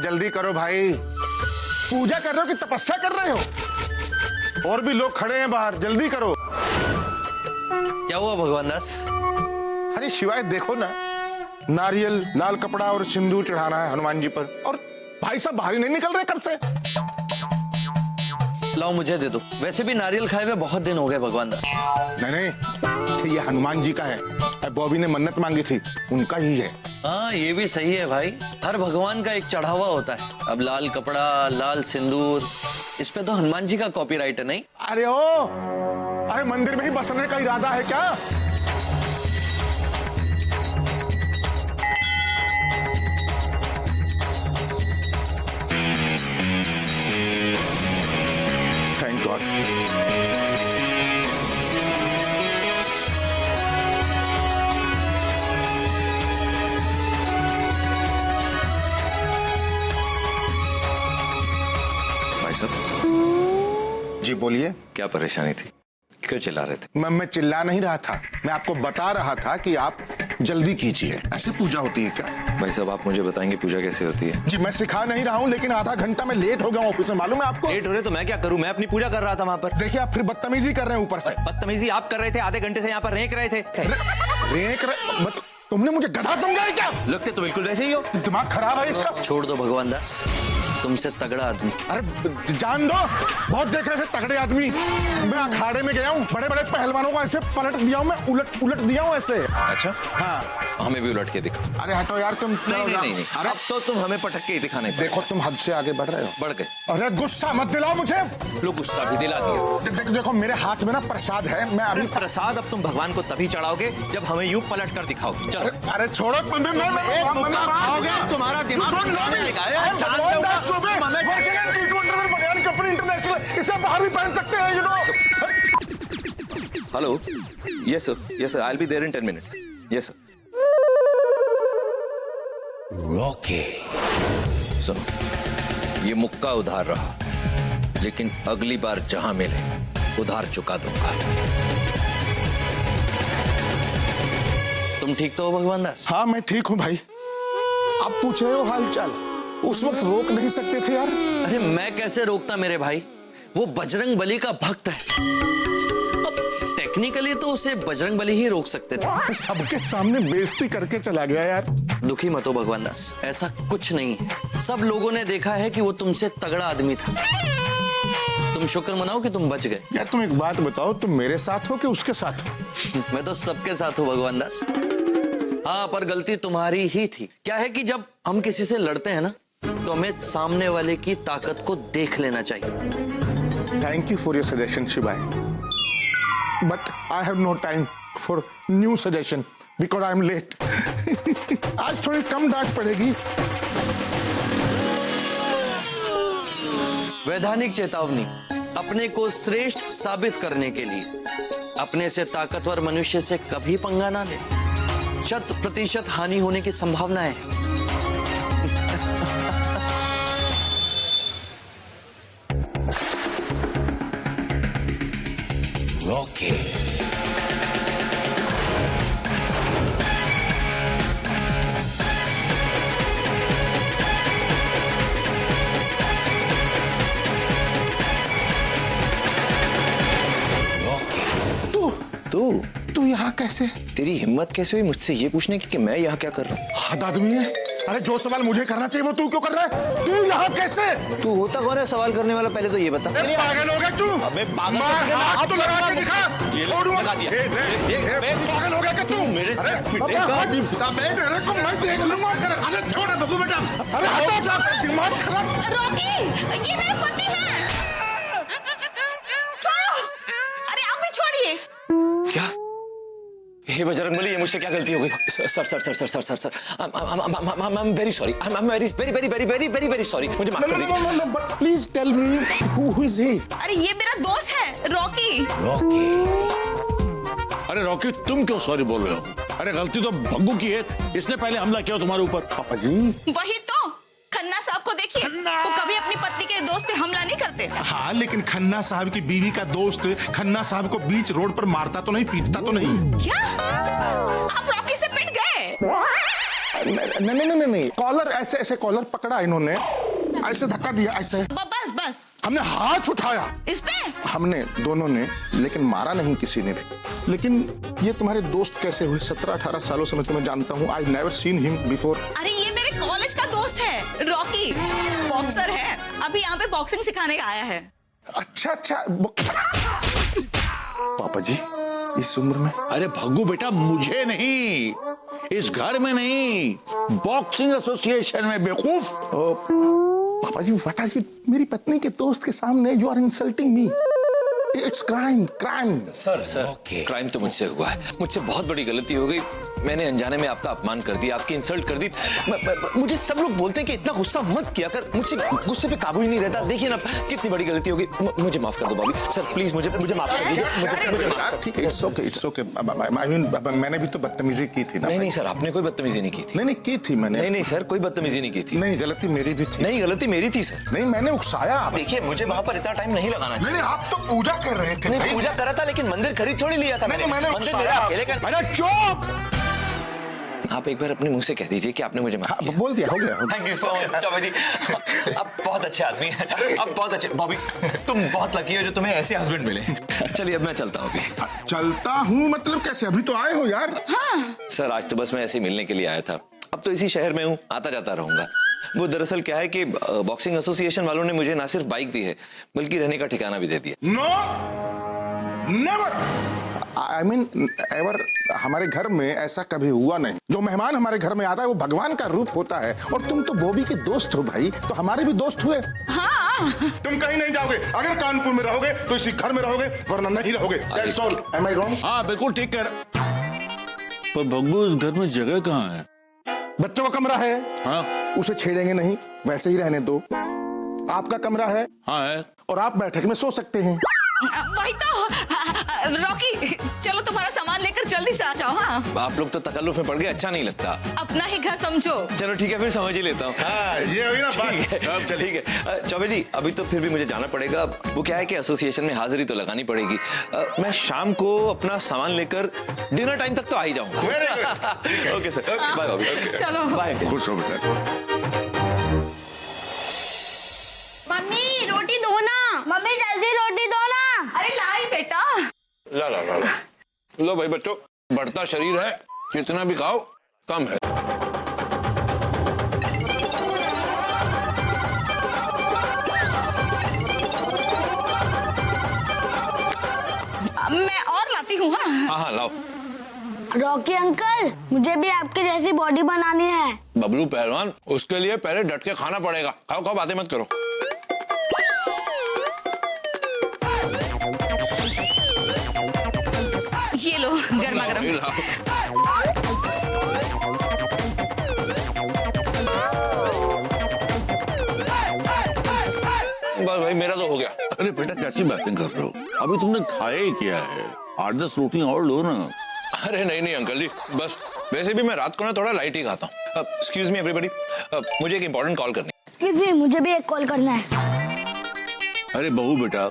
जल्दी करो भाई। पूजा कर रहे हो कि तपस्या कर रहे हो? और भी लोग खड़े हैं बाहर, जल्दी करो। क्या हुआ भगवान दास? अरे शिवाय देखो ना, नारियल, लाल कपड़ा और सिंदूर चढ़ाना है हनुमान जी पर, और भाई साहब बाहर ही नहीं निकल रहे कब से। लाओ मुझे दे दो, वैसे भी नारियल खाए हुए बहुत दिन हो गए भगवान दास। नहीं नहीं, ये हनुमान जी का है, बॉबी ने मन्नत मांगी थी, उनका ही है। हाँ ये भी सही है भाई, हर भगवान का एक चढ़ावा होता है। अब लाल कपड़ा, लाल सिंदूर, इस पे तो हनुमान जी का कॉपीराइट है नहीं? अरे ओ, अरे मंदिर में ही बसने का इरादा है क्या? Thank God. भाई साहब जी बोलिए। क्या परेशानी थी, क्यों चिल्ला रहे थे? मैं चिल्ला नहीं रहा था, मैं आपको बता रहा था कि आप जल्दी कीजिए। ऐसे पूजा होती है क्या? भाई साहब आप मुझे बताएंगे पूजा कैसे होती है? जी मैं सिखा नहीं रहा हूँ, लेकिन आधा घंटा मैं लेट हो गया ऑफिस में, मालूम है आपको? लेट हो रहे तो मैं क्या करूं, मैं अपनी पूजा कर रहा था वहां पर। देखिए आप फिर बदतमीजी कर रहे हैं ऊपर से। बदतमीजी आप कर रहे थे, आधे घंटे से यहाँ पर रेंक रहे थे। मतलब तुमने मुझे गधा समझा है क्या? लगते तो बिल्कुल वैसे ही हो। दिमाग खराब है इसका। छोड़ दो भगवान दास, तुमसे तगड़ा आदमी। अरे जान दो, बहुत देखे ऐसे तगड़े आदमी। मैं अखाड़े में गया हूँ, बड़े बड़े पहलवानों को ऐसे पलट दिया हूँ, मैं उलट दिया हूँ ऐसे। अच्छा हाँ हमें भी उलट के दिखा। अरे हटो यार तुम। नहीं। अरे अब तो तुम हमें पटक के दिखाने देखो तुम हद से आगे बढ़ रहे हो। बढ़ गए। अरे गुस्सा मत दिलाओ मुझे। लो गुस्सा भी दिला दिया। देखो मेरे हाथ में ना प्रसाद है, मैं अभी। प्रसाद अब तुम भगवान को तभी चढ़ाओगे जब हमें यूं पलट कर दिखाओगे। चलो। अरे छोड़ो, एक मुक्का खाओगे तुम्हारा दिमाग इसे बाहर भी पहन सकते हैं, you know. Hello, yes sir, I will be there in 10 minutes. Yes sir. Rocky सुनो, ये मुक्का उधार रहा, लेकिन अगली बार जहां मिले उधार चुका दूंगा। तुम ठीक तो हो भगवान दास? हाँ मैं ठीक हूँ भाई। आप पूछ रहे हो हाल चाल, उस वक्त रोक नहीं सकते थे यार? अरे मैं कैसे रोकता मेरे भाई, वो बजरंग बली का भक्त है। टेक्निकली तो उसे बजरंग बली ही रोक सकते थे। सबके सामने बेइज्जती करके चला गया यार। दुखी मत हो भगवान दास, ऐसा कुछ नहीं है। सब लोगों ने देखा है कि वो तुमसे तगड़ा आदमी था। तुम शुक्र मनाओ कि तुम बच गए। यार तुम एक बात बताओ, तुम मेरे साथ हो कि उसके साथ हो? मैं तो सबके साथ हूँ भगवान दास। हाँ पर गलती तुम्हारी ही थी। क्या है कि जब हम किसी से लड़ते हैं ना, तो हमें सामने वाले की ताकत को देख लेना चाहिए। Thank you for your suggestion Shivay, but I have no time for new suggestion because I am late. आज थोड़ी कम डांट पड़ेगी। वैधानिक चेतावनी, अपने को श्रेष्ठ साबित करने के लिए अपने से ताकतवर मनुष्य से कभी पंगा ना ले। 100% हानि होने की संभावना है। रॉकी तू यहाँ कैसे? तेरी हिम्मत कैसे हुई मुझसे ये पूछने की कि मैं यहाँ क्या कर रहा हूँ? हद आदमी है। अरे जो सवाल मुझे करना चाहिए वो तू क्यों कर रहा है? तू यहाँ कैसे? तू होता कौन है सवाल करने वाला, पहले तो ये बता। पागल हो गया तू? अबे पागल हाथ तो लगा के दिखा। छोड़ूंगा। पागल हो गया क्या तू? मेरे से मेरे को मैं देख लूंगा। अरे छोड़ बबू बेटा। अरे हटो, दिमाग खराब। रॉकी, ये मेरे पति हैं। छोड़ो। अरे आप भी छोड़िए। क्या? हे बजरंगबली, ये मुझसे क्या गलती हो गई? Sir I am very sorry, I am very sorry, मुझे माफ कर दीजिए। But please tell me who is he? अरे ये मेरा दोस्त है रॉकी। रॉकी अरे रॉकी तुम क्यों सॉरी बोल रहे हो? अरे गलती तो भग्गू की है, इसने पहले हमला किया तुम्हारे ऊपर। पापा जी वही तो, खन्ना साहब को देखिए, वो कभी अपनी पत्नी के दोस्त पे हमला नहीं करते। हाँ लेकिन खन्ना साहब की बीवी का दोस्त खन्ना साहब को बीच रोड पर मारता तो नहीं, पीटता तो नहीं। क्या आप रॉकी से पिट गए? नहीं, कॉलर ऐसे ऐसे कॉलर पकड़ा इन्होंने, ऐसे धक्का दिया ऐसे, बस बस हमने हाथ उठाया, इस पे हमने दोनों ने, लेकिन मारा नहीं किसी ने भी। लेकिन ये तुम्हारे दोस्त कैसे हुए? 17-18 सालों से मैं तुम्हें जानता हूँ। I never seen him before. अरे ये मेरे कॉलेज का दोस्त है, रॉकी, बॉक्सर है, अभी यहाँ पे बॉक्सिंग सिखाने का आया है। अच्छा पापा जी इस उम्र में? अरे भग्गू बेटा, मुझे नहीं, इस घर में नहीं, बॉक्सिंग एसोसिएशन में, बेवकूफ। पापा जी व्हाट आर यू? मेरी पत्नी के दोस्त के सामने you are insulting me. It's crime. Sir crime तो मुझसे हुआ है, मुझसे बहुत बड़ी गलती हो गई। मैंने अनजाने में आपका अपमान कर दिया, आपकी इंसल्ट कर दी। मुझे सब लोग बोलते हैं कि इतना गुस्सा मत किया कर, मुझसे गुस्से पे काबू ही नहीं रहता। देखिए ना कितनी बड़ी गलती हो गई। मुझे माफ कर दो बॉबी सर, प्लीज मुझे माफ कर दीजिए। मुझे माफ। ठीक है, इट्स ओके। आई मीन मैंने भी तो बदतमीजी की थी ना। नहीं सर, आपने कोई बदतमीजी नहीं की थी। नहीं की थी मैंने। नहीं सर, कोई बदतमीजी नहीं की थी। नहीं, गलती मेरी भी थी। नहीं, गलती मेरी थी सर। नहीं, मैंने उकसाया। देखिए मुझे वहां पर इतना टाइम नहीं लगाना चाहिए। नहीं, आप तो पूजा कर रहे थे। नहीं, पूजा करा था, लेकिन मंदिर खरीद थोड़ी लिया था मैंने। मैंने मंदिर मेरा अकेले का। अरे चुप! आप एक बार अपने मुंह से कह दीजिए कि आपने मुझे माफ किया। बोल दिया, हो गया। Thank you so much Chaube ji, आप बहुत अच्छे आदमी हैं, आप बहुत अच्छे। बॉबी तुम बहुत लकी हो जो तुम्हें ऐसे हस्बैंड मिले। चलिए अब मैं चलता हूँ। अभी चलता हूँ मतलब कैसे? अभी तो आए हो यार। सर आज तो बस मैं ऐसे मिलने के लिए आया था, अब तो इसी शहर में हूँ, आता जाता रहूंगा। वो दरअसल क्या है कि बॉक्सिंग एसोसिएशन वालों ने मुझे ना सिर्फ बाइक दी है, बल्कि रहने का ठिकाना भी दे दिया। No, never, I mean ever. हमारे घर में ऐसा कभी हुआ नहीं। जो मेहमान हमारे घर में आता है वो भगवान का रूप होता है। और तुम तो बॉबी के दोस्त हो भाई, तो हमारे भी दोस्त हुए। हाँ। तुम कहीं नहीं जाओगे। अगर कानपुर में रहोगे तो इसी घर में रहोगे, वरना नहीं रहोगे। That's all. Am I wrong? हाँ बिल्कुल ठीक कर। पर भग्गू इस घर में जगह कहाँ है? बच्चों का कमरा है। हाँ उसे छेड़ेंगे नहीं, वैसे ही रहने दो। आपका कमरा है। हाँ है। और आप बैठक में सो सकते हैं। वही तो रॉकी, चलो तुम्हारा सामान लेकर जल्दी से आ जाओ। हाँ, आप लोग तो तकल्लुफ में पड़ गए, अच्छा नहीं लगता। अपना ही घर समझो। चलो ठीक है, फिर समझ ही लेता हूँ। ये हुई ना ठीक है, ठीक है। चौबे जी अभी तो फिर भी मुझे जाना पड़ेगा। वो क्या है कि एसोसिएशन में हाजिरी तो लगानी पड़ेगी। मैं शाम को अपना सामान लेकर डिनर टाइम तक तो आ ही जाऊंगा। Okay sir, bye bye. चलो बाय। खुश हो बेटा। मम्मी रोटी दो ना, मम्मी जल्दी रोटी दो ना। अरे लाई बेटा। ला लो भाई बच्चों, बढ़ता शरीर है, कितना भी खाओ कम है। मैं और लाती हूँ। हाँ लाओ। रॉकी अंकल, मुझे भी आपकी जैसी बॉडी बनानी है। बबलू पहलवान, उसके लिए पहले डट के खाना पड़ेगा। खाओ बातें मत करो। ये लो गर्मा गर्म। बस भाई मेरा तो हो गया। अरे बेटा कैसी बातें कर रहे हो? अभी तुमने खाया ही क्या है? 8-10 रोटियां और लो ना। अरे नहीं अंकल जी, बस वैसे भी मैं रात को ना थोड़ा लाइट ही खाता हूँ। एक्सक्यूज मी एवरीबॉडी, मुझे एक इंपॉर्टेंट कॉल करनी है। एक्सक्यूज मी, मुझे भी एक कॉल करना है। अरे बहू बेटा,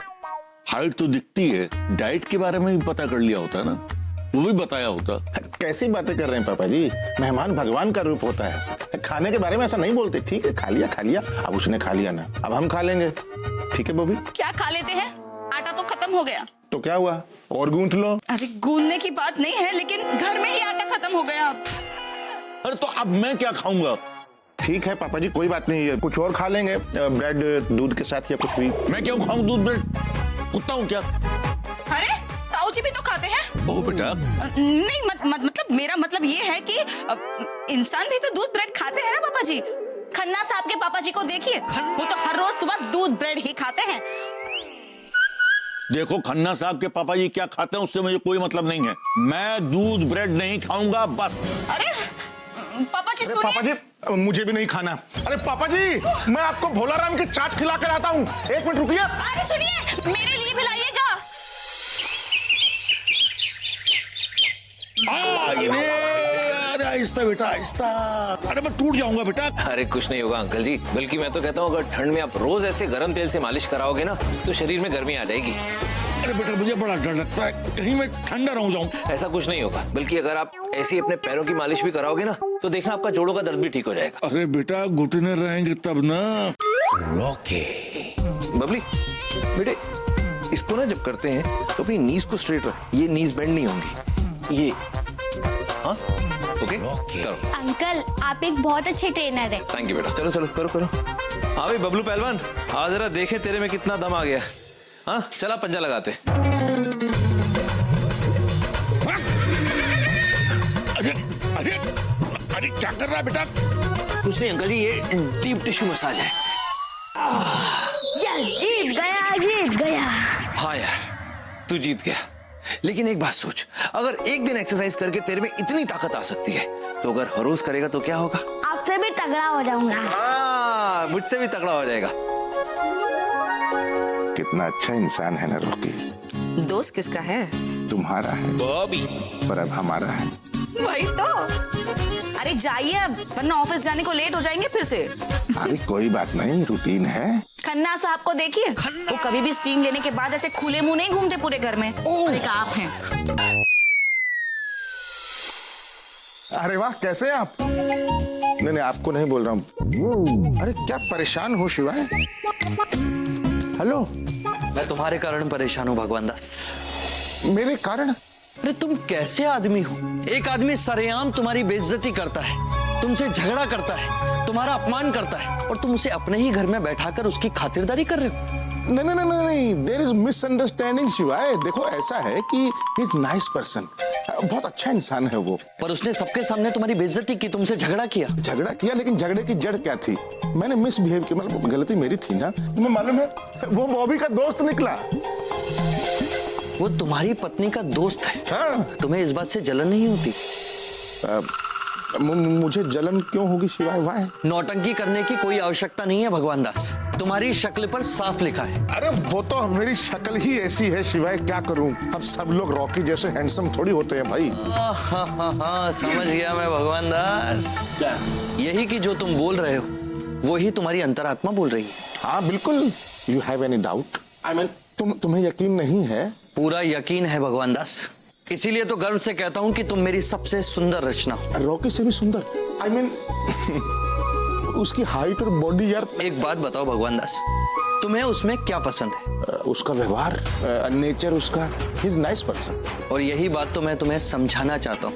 हाइट तो दिखती है, डाइट के बारे में भी पता कर लिया होता ना, वो भी बताया होता। कैसी बातें कर रहे हैं पापा जी? मेहमान भगवान का रूप होता है। खाने के बारे में ऐसा नहीं बोलते। ठीक है, खा लिया। अब उसने खा लिया ना, अब हम खा लेंगे। ठीक है बॉबी? क्या खा लेते हैं? आटा तो खत्म हो गया। तो क्या हुआ, और गूंथ लो। अरे गूंदने की बात नहीं है, लेकिन घर में ही आटा खत्म हो गया। अरे तो अब मैं क्या खाऊंगा? ठीक है पापा जी, कोई बात नहीं है, कुछ और खा लेंगे, ब्रेड दूध के साथ या कुछ भी। मैं क्यों खाऊं दूध ब्रेड? कुत्ता हूं क्या? अरे ताऊ जी भी तो खाते हैं। बहू बेटा, नहीं मतलब मेरा मतलब ये है कि इंसान भी तो दूध ब्रेड खाते हैं ना पापा जी। खन्ना साहब के पापा जी को देखिए, वो तो हर रोज सुबह दूध ब्रेड ही खाते हैं। देखो खन्ना साहब के पापा जी क्या खाते हैं उससे मुझे कोई मतलब नहीं है। मैं दूध ब्रेड नहीं खाऊंगा बस। अरे पापा जी अरे सुनिए। पापा जी मुझे भी नहीं खाना। अरे पापा जी, मैं आपको भोलाराम की चाट खिला कर आता हूँ, 1 मिनट रुकिए। अरे सुनिए, मेरे लिए भी लाइएगा। अरे आहिस्ता बेटा आहिस्ता। अरे मैं टूट जाऊंगा बेटा। अरे कुछ नहीं होगा अंकल जी, बल्कि मैं तो कहता हूँ अगर ठंड में आप रोज ऐसे गर्म तेल से मालिश कराओगे ना तो शरीर में गर्मी आ जाएगी। अरे बेटा मुझे बड़ा डर लगता है, कहीं मैं ठंडा रह जाऊं। ऐसा कुछ नहीं होगा, बल्कि अगर आप ऐसी अपने पैरों की मालिश भी कराओगे ना तो देखना आपका जोड़ों का दर्द भी ठीक हो जाएगा। अरे बेटा घुटने रहेंगे तब ना। ओके बबली बेटे, इसको ना जब करते हैं तो अपनी नीज को स्ट्रेट रख, ये नीज बेंड नहीं होंगी, ये हाँ ओके करो। अंकल आप एक बहुत अच्छे ट्रेनर हैं। थैंक यू बेटा, चलो चलो करो करो। हाँ भाई बबलू पहलवान, आज जरा देखे तेरे में कितना दम आ गया। हाँ चला पंजा लगाते। अरे अरे अरे क्या कर रहा है बेटा? कुछ नहीं अंकल जी, ये डीप टिश्यू मसाज है। जीत गया। हाँ यार तू जीत गया, लेकिन एक बात सोच, अगर एक दिन एक्सरसाइज करके तेरे में इतनी ताकत आ सकती है तो अगर हर रोज करेगा तो क्या होगा? आपसे भी तगड़ा हो जाऊंगा। हाँ मुझसे भी तगड़ा हो जाएगा। कितना अच्छा इंसान है ना रॉकी। दोस्त किसका है? तुम्हारा है बॉबी। पर अब हमारा है। वही तो। अरे जाइए अब, वरना ऑफिस जाने को लेट हो जाएंगे फिर से। अरे कोई बात नहीं, रूटीन है। खन्ना साहब को देखिए, वो कभी भी स्टीम लेने के बाद ऐसे खुले मुंह नहीं घूमते पूरे घर में। और एक आप हैं। अरे वाह, कैसे हैं आप? नहीं आपको नहीं बोल रहा हूँ। अरे क्या परेशान हो शिवाय? हेलो। मैं तुम्हारे कारण परेशान हूँ भगवान दास। मेरे कारण? अरे तुम कैसे आदमी हो? एक आदमी सरेआम तुम्हारी बेइज्जती करता है, तुमसे झगड़ा करता है, तुम्हारा अपमान करता है, और तुम उसे अपने ही घर में बैठाकर उसकी खातिरदारी कर रहे हो। नहीं, देयर इज मिसअंडरस्टैंडिंग शिवाय। देखो ऐसा है कि ही इज नाइस पर्सन, बहुत अच्छा इंसान है वो। पर उसने सबके सामने तुम्हारी बेइज्जती की, तुमसे झगड़ा किया। झगड़ा किया, लेकिन झगड़े की जड़ क्या थी? मैंने मिसबिहेव किया, मतलब गलती मेरी थी ना। तुम्हें मालूम है वो बॉबी का दोस्त निकला। वो तुम्हारी पत्नी का दोस्त है। हाँ। तुम्हें इस बात से जलन नहीं होती? मुझे जलन क्यों होगी शिवाय? वाह, नौटंकी करने की कोई आवश्यकता नहीं है भगवान दास, तुम्हारी शक्ल पर साफ लिखा है। अरे वो तो मेरी शक्ल ही ऐसी है शिवाय, क्या करूं? अब सब लोग रॉकी जैसे हैंडसम थोड़ी होते हैं भाई। हाँ, समझ गया मैं भगवान दास। क्या? यही कि जो तुम बोल रहे हो वही तुम्हारी अंतरात्मा बोल रही है। हाँ बिल्कुल। You have any doubt? I mean तुम्हें यकीन नहीं है? पूरा यकीन है भगवान दास, इसीलिए तो गर्व से कहता हूँ कि तुम मेरी सबसे सुंदर रचना हो। रॉकी से भी सुंदर? आई मीन उसकी हाइट और बॉडी यार। एक बात बताओ भगवान दास, तुम्हें उसमें क्या पसंद है? उसका व्यवहार, नेचर उसका, ही इज नाइस पर्सन। और यही बात तो मैं तुम्हें समझाना चाहता हूँ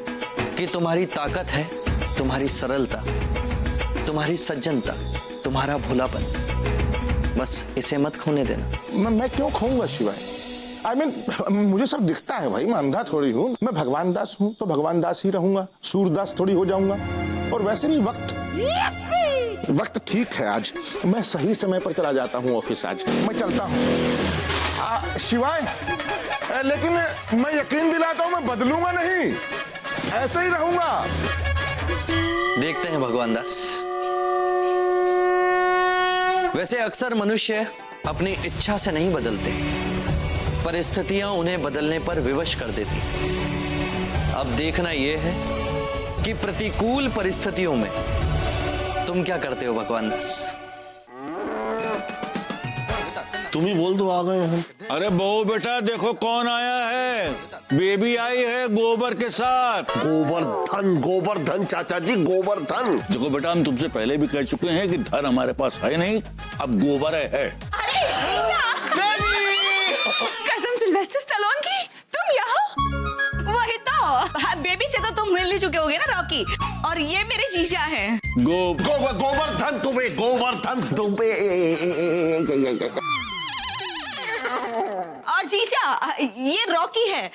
कि तुम्हारी ताकत है तुम्हारी सरलता, तुम्हारी सज्जनता, तुम्हारा भोलापन। बस इसे मत खोने देना। मैं क्यों खाऊंगा शिवाय? आई मीन मुझे सब दिखता है भाई, मैं अंधा थोड़ी हूँ। मैं भगवान दास हूँ तो भगवान दास ही रहूंगा, सूरदास थोड़ी हो जाऊंगा। और वैसे भी वक्त ठीक है आज, मैं सही समय पर चला जाता हूँ ऑफिस। आज मैं चलता हूँ शिवाय, लेकिन मैं यकीन दिलाता हूँ मैं बदलूंगा नहीं, ऐसे ही रहूंगा। देखते हैं भगवान दास। वैसे अक्सर मनुष्य अपनी इच्छा से नहीं बदलते, परिस्थितियां उन्हें बदलने पर विवश कर देती। अब देखना यह है कि प्रतिकूल परिस्थितियों में तुम क्या करते हो भगवान दास। तुम ही बोल दो, आ गए हम। अरे बहू बेटा देखो कौन आया है, बेबी आई है गोबर के साथ। गोवर्धन चाचा जी, गोवर्धन। देखो बेटा हम तुमसे पहले भी कह चुके हैं कि धन हमारे पास है नहीं, अब गोबर है। अरे कसम सिल्वेस्टर स्टैलोन की, तुम यहाँ? वही तो, बेबी से तो तुम मिल ही चुके होगे ना रॉकी, और ये मेरे जीजा हैं। गोवर्धन तुम्हें, गोवर्धन तुम्हें। और जीजा ये रॉकी है।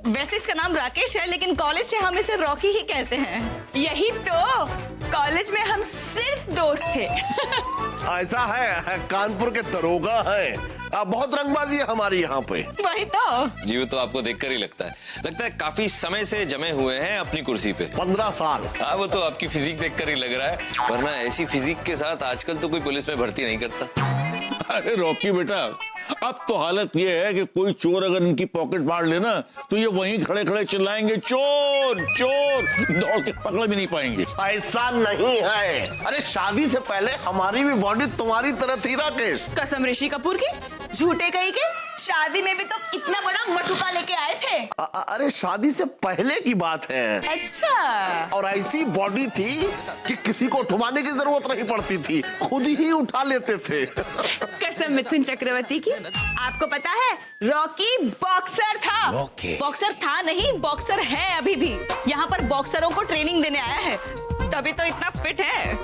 वैसे इसका नाम राकेश है, लेकिन कॉलेज से हम इसे रॉकी ही कहते हैं। यही तो, कॉलेज में हम सिर्फ दोस्त थे। ऐसा है, कानपुर के दरोगा है। बहुत रंगबाजी है हमारी यहाँ पे। वही तो। जी वो तो आपको देखकर ही लगता है काफी समय से जमे हुए हैं अपनी कुर्सी पे। 15 साल। हाँ वो तो आपकी फिजिक देखकर ही लग रहा है, वरना ऐसी फिजिक के साथ आजकल तो कोई पुलिस में भर्ती नहीं करता। अरे रॉकी बेटा, अब तो हालत ये है कि कोई चोर अगर इनकी पॉकेट मार लेना तो ये वहीं खड़े खड़े चिल्लाएंगे चोर चोर, दौड़ के पकड़ भी नहीं पाएंगे। ऐसा नहीं है, अरे शादी से पहले हमारी भी बॉडी तुम्हारी तरह थी राकेश। कसम ऋषि कपूर की, झूठे कहीं के, शादी में भी तो इतना बड़ा मटुका लेके आए थे। अरे शादी से पहले की बात है। अच्छा। और ऐसी बॉडी थी कि किसी को उठवाने की जरूरत नहीं पड़ती थी, खुद ही उठा लेते थे। कसम मिथुन चक्रवर्ती की, आपको पता है रॉकी बॉक्सर था। बॉक्सर था नहीं, बॉक्सर है अभी भी। यहाँ पर बॉक्सरों को ट्रेनिंग देने आया है, तभी तो इतना फिट है।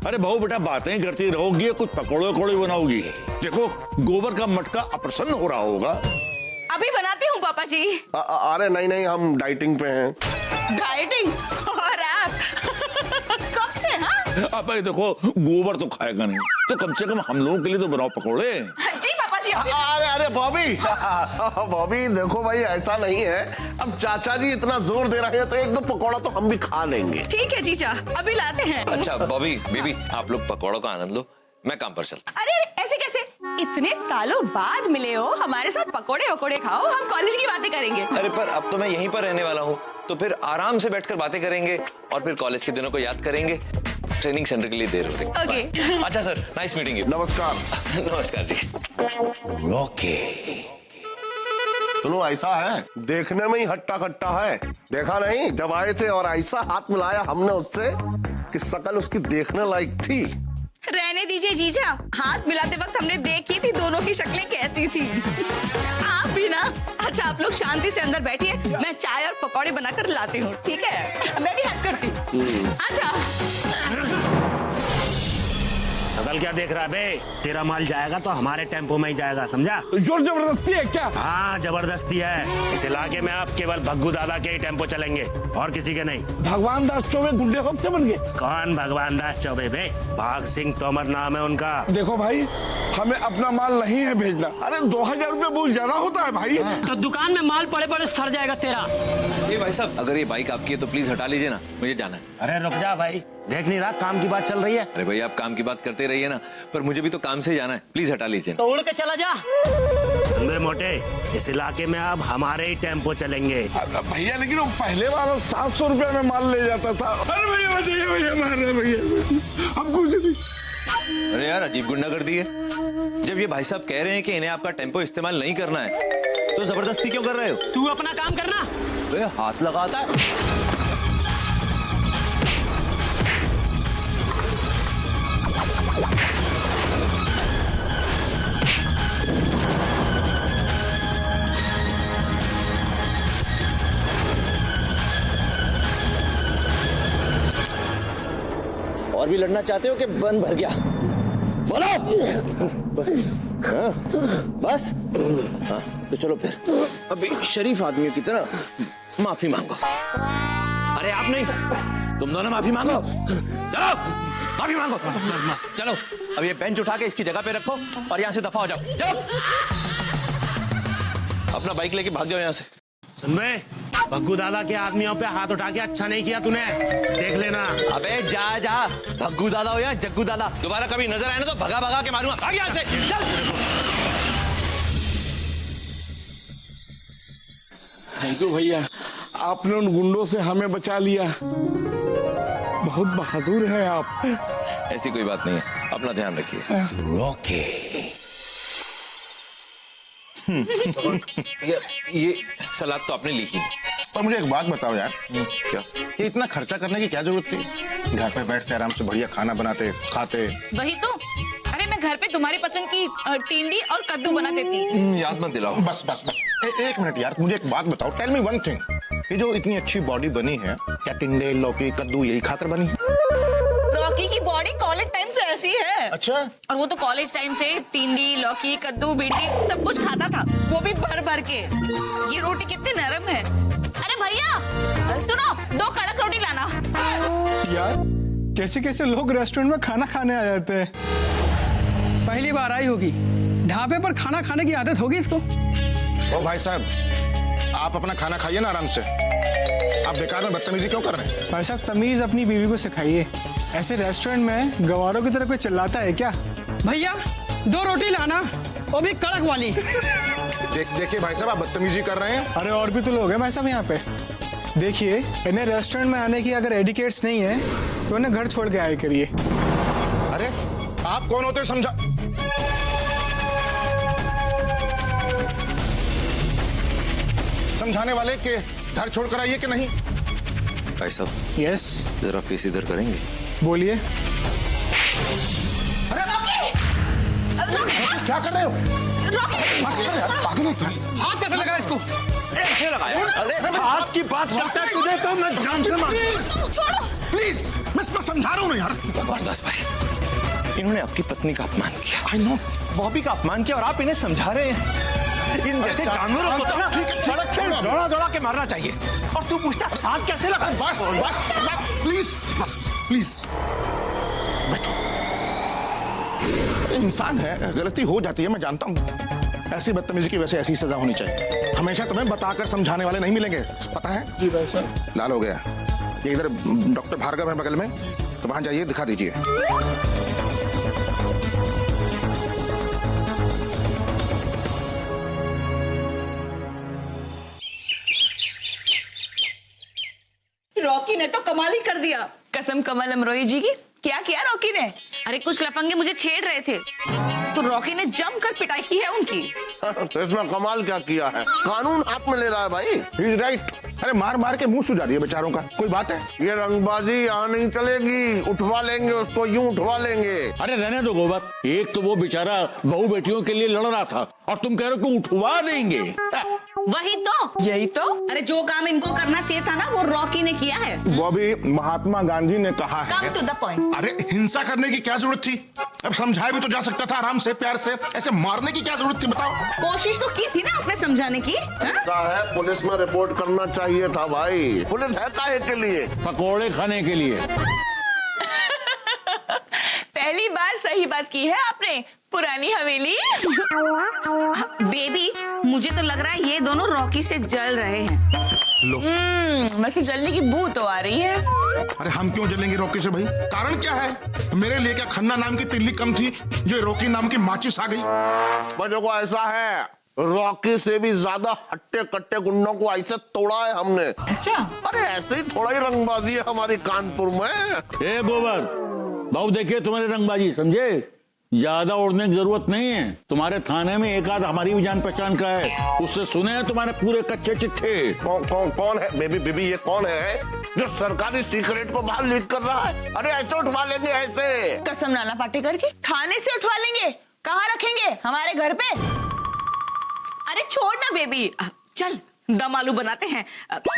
अरे बहू बेटा बातें करती रहोगी, कुछ पकौड़े वकौड़े बनाओगी। देखो गोबर का मटका अप्रसन्न हो रहा होगा। अभी बनाती हूँ पापा जी। अरे नहीं, हम डाइटिंग पे हैं। डाइटिंग? और आप कब से? हाँ अब भाई देखो गोबर तो खाएगा नहीं, तो कम से कम हम लोगों के लिए तो बनाओ पकौड़े। जी पापा जी। अरे बॉबी बॉबी देखो भाई, ऐसा नहीं है। अब चाचा जी इतना जोर दे रहे हैं तो एक दो पकौड़ा तो हम भी खा लेंगे। ठीक है जीजा, अभी लाते हैं। अच्छा बॉबी बेबी, आप लोग पकौड़ों का आनंद लो, मैं काम पर चलता। अरे ऐसे कैसे? इतने सालों बाद मिले हो, हमारे साथ पकोड़े वकोड़े खाओ, हम कॉलेज की बातें करेंगे। अरे पर अब तो मैं यहीं पर रहने वाला हूँ, तो फिर आराम से बैठकर बातें करेंगे और फिर कॉलेज के दिनों को याद करेंगे। ट्रेनिंग सेंटर के लिए देर हो रही है। ओके। अच्छा सर, नाइस मीटिंग यू। नमस्कार। नमस्कार जी। सुनो, ऐसा है देखने में ही हट्टा कट्टा है, देखा नहीं जब आए थे और ऐसा हाथ मिलाया हमने उससे कि शकल उसकी देखने लायक थी। रहने दीजिए जीजा, हाथ मिलाते वक्त हमने देखी थी दोनों की शक्लें कैसी थी। आप भी ना। अच्छा आप लोग शांति से अंदर बैठिए, मैं चाय और पकौड़े बनाकर लाती हूँ, ठीक है? मैं भी हेल्प करती हूँ। अच्छा। सकल क्या देख रहा है बे? तेरा माल जाएगा तो हमारे टेम्पो में ही जाएगा, समझा? जोर जबरदस्ती है क्या? हाँ जबरदस्ती है। इस इलाके में आप केवल भग्गू दादा के ही टेम्पो चलेंगे और किसी के नहीं। भगवान दास चौबे गुंडे कब से बन गए? कौन भगवान दास चौबे बे? भाग सिंह तोमर नाम है उनका। देखो भाई, हमें अपना माल नहीं है भेजना। अरे 2000 रुपए बहुत ज्यादा होता है भाई। तो दुकान में माल पड़े पड़े सड़ जाएगा तेरा। ये भाई साहब, अगर ये बाइक आपकी है तो प्लीज हटा लीजिए ना, मुझे जाना है। अरे रुक जा भाई, देख नहीं रहा काम की बात चल रही है? अरे भाई आप काम की बात करते रहिए ना, पर मुझे भी तो काम से जाना है, प्लीज हटा लीजिए। तो उड़ के चला जा। मेरे मोटे, इस इलाके में अब हमारे ही टेम्पो चलेंगे। भैया लेकिन वो पहले वाला 700 रुपए में माल ले जाता था। अरे भैया बताइए, भैया मार रहे भैया, हम कुछ नहीं। अरे यार अजीब गुंडागर्दी है। जब ये भाई साहब कह रहे हैं कि इन्हें आपका टेम्पो इस्तेमाल नहीं करना है, तो जबरदस्ती क्यों कर रहे हो? तू अपना काम करना। वे हाथ लगाता है। और भी लड़ना चाहते हो कि बंद भर गया? बोलो। बस हाँ, तो चलो फिर अभी शरीफ आदमियों की तरह माफी मांगो। अरे आप नहीं, तुम दोनों माफी मांगो। चलो माफी मांगो। चलो अब ये बेंच उठा के इसकी जगह पे रखो और यहाँ से दफा हो जाओ। चलो अपना बाइक लेके भाग जाओ यहाँ से। सुन बे, भग्गू दादा के आदमियों पे हाथ उठा के अच्छा नहीं किया तूने, देख लेना। अबे जा जा, भग्गू दादा हो या जग्गू दादा, दोबारा कभी नजर आए ना तो भगा भगा के मारूंगा। भाग यहाँ से, चल। थैंक यू भैया, आपने उन गुंडों से हमें बचा लिया। बहुत बहादुर हैं आप। ऐसी कोई बात नहीं है, अपना ध्यान रखिए। ये सलाद तो आपने लिखी नहीं। पर मुझे एक बात बताओ यार, क्या? ये इतना खर्चा करने की क्या जरूरत थी? घर पे बैठते आराम से बढ़िया खाना बनाते खाते। वही तो। अरे मैं घर पे तुम्हारी पसंद की टिंडी और कद्दू बना देती। याद मत दिलाओ। बस बस बस एक मिनट यार, मुझे एक बात बताओ। टेल मी वन थिंग, ये जो इतनी अच्छी बॉडी बनी है, क्या टिंडे लौकी कद्दू यही खाकर बनी? रॉकी की बॉडी कॉलेज टाइम से ऐसी है। अच्छा। और वो तो कॉलेज टाइम से टिंडी लौकी कद्दू भिंडी सब कुछ खाता था, वो भी भर भर के। ये रोटी कितनी नरम है। अरे भैया सुनो, 2 कड़क रोटी लाना। यार कैसे कैसे लोग रेस्टोरेंट में खाना खाने आ जाते हैं। पहली बार आई होगी, ढाबे पर खाना खाने की आदत होगी इसको। ओ भाई साहब, आप अपना खाना खाइए ना आराम से। आप बेकार में बदतमीजी क्यों कर रहे हैं? भाई साहब तमीज अपनी बीवी को सिखाइए। ऐसे रेस्टोरेंट में गवारों की तरह कोई चिल्लाता है क्या? भैया 2 रोटी लाना, वो भी कड़क वाली। देखिए भाई साहब, आप बदतमीजी कर रहे हैं। अरे और भी तो लोग हैं भाई साहब यहाँ पे। देखिए, इन्हें रेस्टोरेंट में आने की अगर एडिकेट्स नहीं है तो इन्हें घर छोड़ के आया करिए। अरे आप कौन होते समझा? समझाने वाले के घर छोड़कर आइए कि नहीं? भाई साहब यस, जरा फेस इधर करेंगे। बोलिए। क्या कर रहे हो? पागल है यार, पागल है क्या? हाथ कैसे लगा इसको? ऐसे लगाया। अरे हाथ की बात करता है तुझे तो मैं जान से मार। प्लीज, मैं इसको समझा रहा हूँ ना यार। बस भाई, इन्होंने आपकी पत्नी का अपमान किया, आई नो। बॉबी का अपमान किया और आप इन्हें समझा रहे हैं। इन जैसे जानवरों को तो ना सड़क पे दौड़ा दौड़ा के मारना चाहिए और तू पूछता हाथ कैसे लगा? बस बस प्लीज, बस प्लीज बैठो। इंसान है, गलती हो जाती है, मैं जानता हूँ। ऐसी बदतमीजी की वैसे ऐसी सजा होनी चाहिए। हमेशा तुम्हें बताकर समझाने वाले नहीं मिलेंगे, पता है? जी भाई साहब। लाल हो गया। ये इधर डॉक्टर भार्गव है बगल में, तो वहां जाइए, दिखा दीजिए। रॉकी ने तो कमाल ही कर दिया। कसम कमल अमरोही जी की। क्या किया रॉकी ने? अरे कुछ लफंगे मुझे छेड़ रहे थे तो रॉकी ने जमकर पिटाई की है उनकी। तो इसमें कमाल क्या किया है? कानून हाथ में ले रहा है भाई। He is right. अरे मार मार के मुंह सुझा दिया बेचारों का। कोई बात है? ये रंगबाजी यहाँ नहीं चलेगी। उठवा लेंगे उसको, यूं उठवा लेंगे। अरे रहने दो गोबर, एक तो वो बेचारा बहू बेटियों के लिए लड़ रहा था और तुम कह रहे हो कि उठवा देंगे। वही तो, यही तो। अरे जो काम इनको करना चाहिए था ना, वो रॉकी ने किया है। वो भी महात्मा गांधी ने कहा है। Come to the point. अरे हिंसा करने की क्या जरूरत थी? अब समझाया भी तो जा सकता था आराम से, प्यार से। ऐसे मारने की क्या जरूरत थी बताओ? कोशिश तो की थी ना आपने समझाने की। ऐसा है, पुलिस में रिपोर्ट करना चाहिए था भाई। पुलिस है काहे के लिए? पकोड़े खाने के लिए। पहली बार सही बात की है आपने। पुरानी हवेली। बेबी, मुझे तो लग रहा है ये दोनों रॉकी से जल रहे हैं। लो। वैसे जलने की बू तो आ रही है। अरे हम क्यों जलेंगे रॉकी से भाई? कारण क्या है? मेरे लिए क्या खन्ना नाम की तिल्ली कम थी जो रॉकी नाम की माचिस आ गई? बच्चों को ऐसा है, रॉकी से भी ज्यादा हट्टे कट्टे गुंडों को ऐसे तोड़ा है हमने। अच्छा। अरे ऐसे ही थोड़ा ही रंगबाजी है हमारी कानपुर में। ए गोबर, बहु देखिए तुम्हारी रंगबाजी, समझे? ज्यादा उड़ने की जरूरत नहीं है। तुम्हारे थाने में एक आध हमारी भी जान पहचान का है, उससे सुने हैं तुम्हारे पूरे कच्चे चिट्ठे। कौन है? बेबी बेबी ये कौन है जो सरकारी सीक्रेट को बाहर लीक कर रहा है? अरे ऐसे उठवा लेंगे ऐसे। कसम नाना पाटेकर की। थाने से उठवा लेंगे? कहाँ रखेंगे? हमारे घर पे? अरे छोड़ ना बेबी, चल दम आलू बनाते हैं।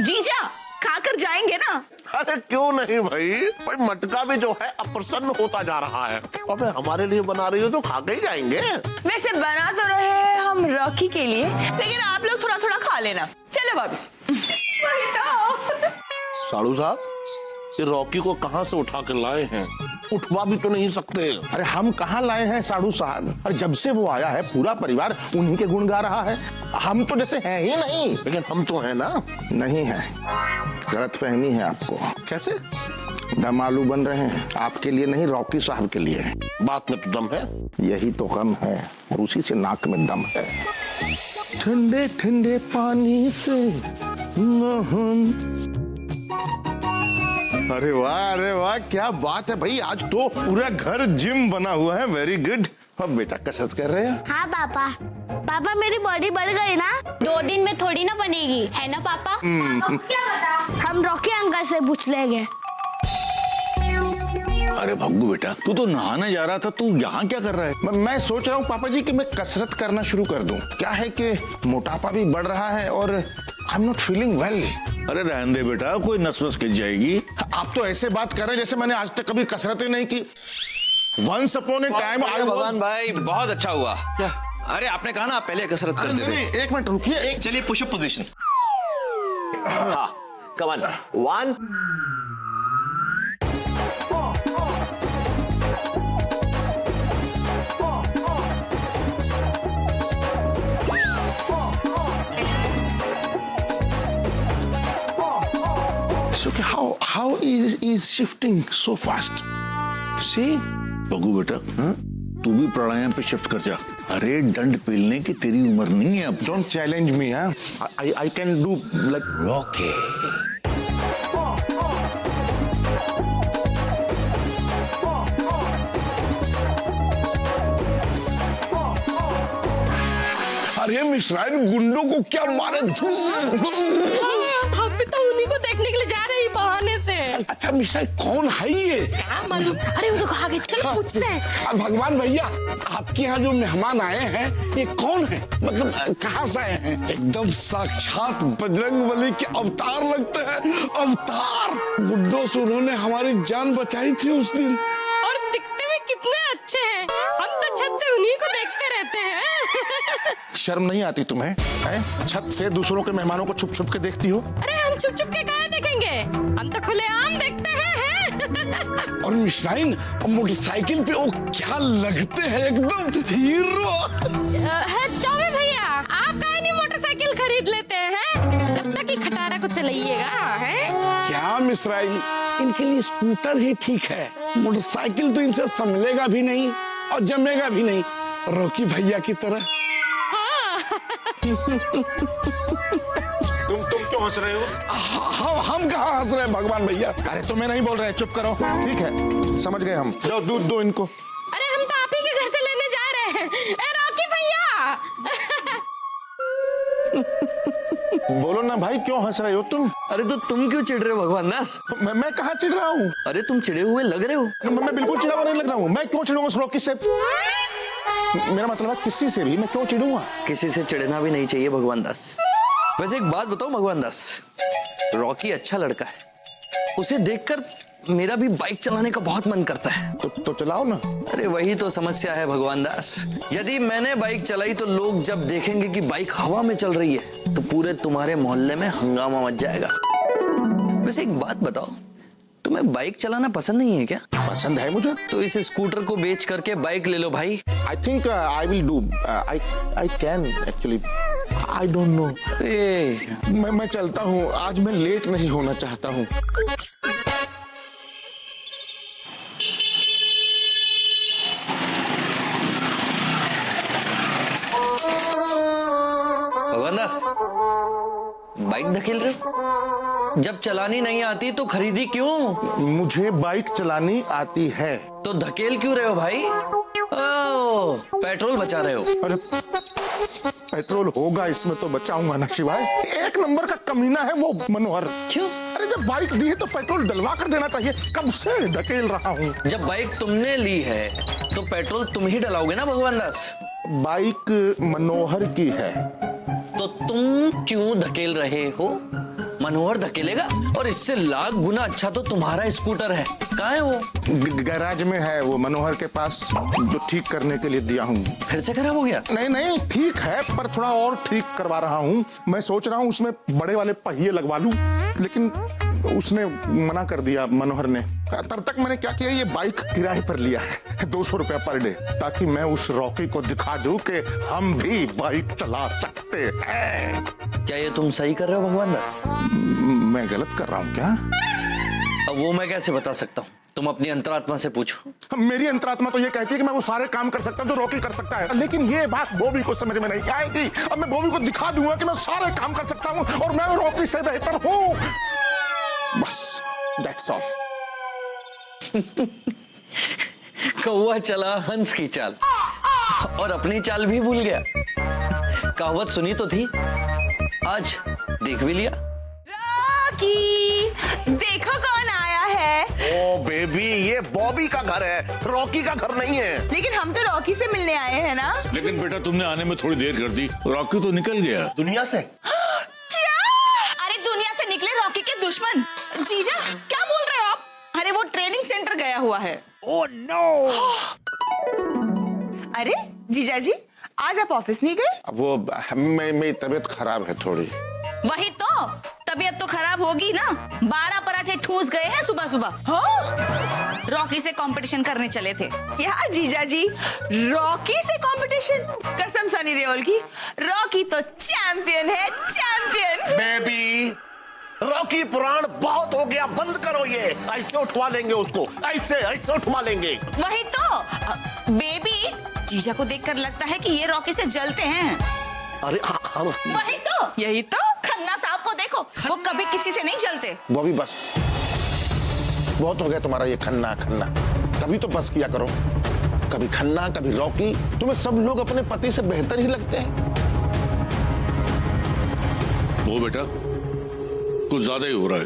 जीजा खाकर जाएंगे ना? अरे क्यों नहीं भाई, भाई मटका भी जो है अप्रसन्न होता जा रहा है। अबे हमारे लिए बना रही हो तो खा के ही जाएंगे। वैसे बना तो रहे हम रॉकी के लिए, लेकिन आप लोग थोड़ा थोड़ा खा लेना। चलो भाभी। साड़ू साहब, ये रॉकी को कहाँ से उठा के लाए हैं? उठवा भी तो नहीं सकते। अरे हम कहाँ लाए हैं साड़ू साहब? और जब से वो आया है पूरा परिवार उन्हीं के गुण गा रहा है। हम तो जैसे हैं ही नहीं। लेकिन हम तो हैं ना। नहीं है, गलतफहमी है आपको। कैसे? दम आलू बन रहे हैं आपके लिए नहीं, रॉकी साहब के लिए। बात में तो दम है। यही तो गम है और उसी से नाक में दम है। ठंडे ठंडे पानी से नहान। अरे वाह, क्या बात है भाई, आज तो पूरा घर जिम बना हुआ है। Very good. अब बेटा कसरत कर रहे हैं? हाँ पापा। पापा मेरी बॉडी बढ़ गई ना? 2 दिन में थोड़ी ना बनेगी, है ना पापा? क्या बता? हम रॉकी अंकल से पूछ लेंगे। अरे भग्गू बेटा, तू तो नहाने जा रहा था, तू यहाँ क्या कर रहा है? मैं सोच रहा हूँ पापा जी कि मैं कसरत करना शुरू कर दूं। क्या है कि मोटापा भी बढ़ रहा है और I am not feeling well. अरे रहने दे बेटा, कोई नस वस खिंच जाएगी। आप तो ऐसे बात कर रहे हैं जैसे मैंने आज तक कभी कसरत ही नहीं की। Once upon a time I भगवान was... भाई बहुत अच्छा हुआ। अरे आपने कहा ना आप पहले कसरत अरे करते थे। नहीं, एक मिनट रुकिए। एक चलिए पुशअप पोजीशन। हाँ come on, 1 So how is shifting so fast? See? Bhaggu बेटा, तू भी प्राणायाम पे शिफ्ट कर जा। अरे दंड पेलने की तेरी उम्र नहीं है अब। Don't challenge me, huh? I can do like okay. अरे मिश्राइन गुंडों को क्या मारे। हम भी तो उन्हीं को देखने के लिए जा रहे हैं बहाने से। अच्छा मिश्राइन कौन है ये? क्या मालूम? अरे वो तो कहा गए, चलो पूछते हैं। भगवान भैया, आपके यहाँ जो मेहमान आए हैं ये कौन है? मतलब कहाँ से आए हैं? एकदम साक्षात बजरंगबली के अवतार लगते हैं, अवतार। गुड्डों से उन्होंने हमारी जान बचाई थी उस दिन। और दिखते हुए कितने अच्छे हैं, हम तो छत से उन्हीं को देखते रहते हैं। शर्म नहीं आती तुम्हें? हैं? छत से दूसरों के मेहमानों को छुप छुप के देखती हो। अरे हम छुप छुप के कहाँ देखेंगे, हम तो खुलेआम देखते हैं। और मिश्राइन मोटरसाइकिल पे वो क्या लगते हैं, एकदम हीरो। चौबे भैया, आप काहे नहीं मोटरसाइकिल खरीद लेते हैं? तब तक ही खटारा को चलाइएगा। है क्या मिश्राइन, इनके लिए स्कूटर ही ठीक है। मोटरसाइकिल तो इनसे संभलेगा भी नहीं और जमेगा भी नहीं, रॉकी भैया की तरह। तुम क्यों हंस रहे हो? हम कहाँ हंस रहे हैं भगवान भैया? अरे तुम्हें नहीं बोल रहे हैं, चुप करो। ठीक है, समझ गए हम। दो दूध दो इनको। अरे हम तो आप ही के घर से लेने जा रहे हैं। ए रॉकी भैया। बोलो ना भाई, क्यों हंस रहे हो तुम? अरे तो तुम क्यों चिढ़ रहे हो भगवान दास? मैं कहाँ चिढ़ रहा हूँ? अरे तुम चिढ़े हुए लग रहे हो। मैं बिल्कुल चिढ़ा हुआ नहीं लग रहा हूँ। मैं क्यों चिढ़ूंगा उस रॉकी से? मेरा मतलब है किसी से भी मैं क्यों चिढ़ूंगा? किसी से चिढ़ना भी नहीं चाहिए भगवान दास। वैसे एक बात बताओ भगवान दास, रॉकी अच्छा लड़का है, उसे देखकर मेरा भी बाइक चलाने का बहुत मन करता है। तो चलाओ ना। अरे वही तो समस्या है भगवान दास। यदि मैंने बाइक चलाई तो लोग जब देखेंगे कि बाइक हवा में चल रही है तो पूरे तुम्हारे मोहल्ले में हंगामा मच जाएगा। वैसे एक बात बताओ, तुम्हें बाइक चलाना पसंद नहीं है क्या? पसंद है मुझे। तो इस स्कूटर को बेच करके बाइक ले लो भाई। I think I will do. I can actually, I don't know. मैं चलता हूँ, आज मैं लेट नहीं होना चाहता हूँ। भगवान दास, बाइक धकेल रहे हो? जब चलानी नहीं आती तो खरीदी क्यों? मुझे बाइक चलानी आती है। तो धकेल क्यों रहे हो भाई? ओह, पेट्रोल बचा रहे हो। अरे पेट्रोल होगा इसमें तो बचाऊंगा ना शिवाय। एक नंबर का कमीना है वो मनोहर। क्यों? अरे जब बाइक दी है तो पेट्रोल डलवा कर देना चाहिए। कब से धकेल रहा हूँ। जब बाइक तुमने ली है तो पेट्रोल तुम ही डलाओगे ना भगवान दास। बाइक मनोहर की है। तो तुम क्यों धकेल रहे हो? मनोहर धकेलेगा, और इससे लाख गुना अच्छा तो तुम्हारा स्कूटर है। कहाँ है वो? गैराज में है वो, मनोहर के पास, जो ठीक करने के लिए दिया हूँ। फिर से खराब हो गया? नहीं ठीक है, पर थोड़ा और ठीक करवा रहा हूँ। मैं सोच रहा हूँ उसमें बड़े वाले पहिए लगवा लूं, लेकिन उसने मना कर दिया मनोहर ने। तब तक मैंने क्या किया, ये बाइक किराए पर लिया है 200 रुपया पर डे, ताकि मैं उस रॉकी को दिखा दूं कि हम भी बाइक चला सकते हैं। क्या ये तुम सही कर रहे हो भगवान दास? मैं गलत कर रहा हूँ क्या? अब वो मैं कैसे बता सकता हूँ? तुम अपनी अंतरात्मा से पूछो। मेरी अंतरात्मा तो ये कहती है कि मैं वो सारे काम कर सकता हूँ जो रॉकी कर सकता है, लेकिन ये बात बॉबी को समझ में नहीं आएगी। अब मैं बॉबी को दिखा दूंगा कि मैं सारे काम कर सकता हूँ और मैं रॉकी से बेहतर हूँ। बस दैट्स ऑल। कौवा चला हंस की चाल, और अपनी चाल भी भूल गया। कहावत सुनी तो थी, आज देख भी लिया। रॉकी, देखो कौन आया है। ओ बेबी, ये बॉबी का घर है, रॉकी का घर नहीं है। लेकिन हम तो रॉकी से मिलने आए हैं ना। लेकिन बेटा तुमने आने में थोड़ी देर कर दी, रॉकी तो निकल गया दुनिया से। क्या? अरे दुनिया से निकले रॉकी के दुश्मन। जीजा क्या बोल रहे हो आप? अरे वो ट्रेनिंग सेंटर गया हुआ है। Oh no. अरे जीजा जी, आज आप ऑफिस नहीं गए? अब वो मेरी तबीयत खराब है थोड़ी। वही तो, तबीयत तो खराब होगी ना। 12 पराठे ठूस गए हैं सुबह सुबह। हाँ? रॉकी से कंपटीशन करने चले थे। क्या जीजा जी, रॉकी से कंपटीशन? कसम सनी देओल की, रॉकी तो चैंपियन है, चैंपियन। बेबी, रॉकी पुराण बहुत हो गया, बंद करो ये। ऐसे उठवा लेंगे उसको, ऐसे उठवा लेंगे। वही तो बेबी, जीजा को देखकर लगता है कि ये रॉकी से जलते हैं। अरे हाँ। वही तो, यही तो। खन्ना साहब को देखो, वो कभी किसी से नहीं जलते। बॉबी बस, बहुत हो गया तुम्हारा ये खन्ना। कभी तो बस किया करो। कभी खन्ना, कभी रॉकी। तुम्हें सब लोग अपने पति से बेहतर ही लगते हैं। वो बेटा कुछ ज्यादा ही हो रहा है।